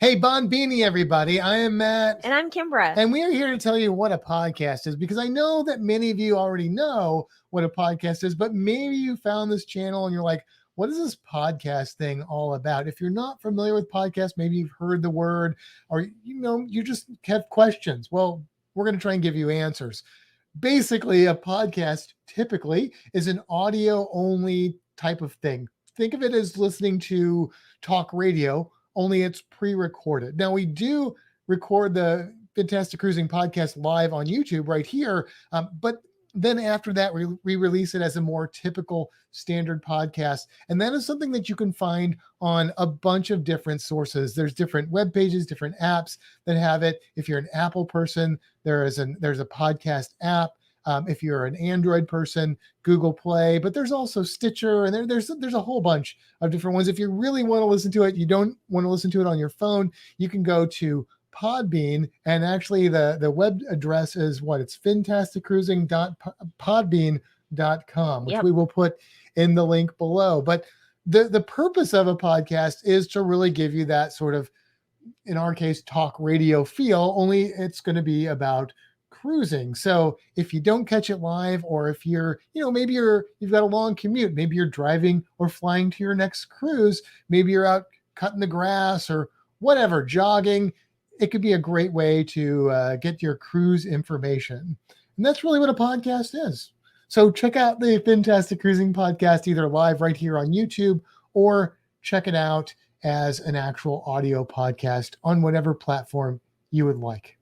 Hey, Bon Beanie, everybody. I am Matt. And I'm Kimbra. And we are here to tell you what a podcast is, because I know that many of you already know what a podcast is, but maybe you found this channel and you're like, what is this podcast thing all about? If you're not familiar with podcasts, maybe you've heard the word, or you just have questions. Well, we're going to try and give you answers. Basically, a podcast typically is an audio only type of thing. Think of it as listening to talk radio, only it's pre-recorded. Now, we do record the Fantastic Cruising podcast live on YouTube right here, but then after that, we release it as a more typical standard podcast. And that is something that you can find on a bunch of different sources. There's different web pages, different apps that have it. If you're an Apple person, there's a podcast app. If you're an Android person, Google Play, but there's also Stitcher, and there's a whole bunch of different ones. If you really want to listen to it, you don't want to listen to it on your phone, you can go to Podbean, and actually the web address is it's fantasticcruising.podbean.com, which we will put in the link below. But the purpose of a podcast is to really give you that sort of, in our case, talk radio feel, only it's going to be about cruising. So if you don't catch it live, or if you've got a long commute, maybe you're driving or flying to your next cruise, maybe you're out cutting the grass or whatever, jogging, it could be a great way to get your cruise information. And that's really what a podcast is. So check out the Fantastic Cruising podcast, either live right here on YouTube, or check it out as an actual audio podcast on whatever platform you would like.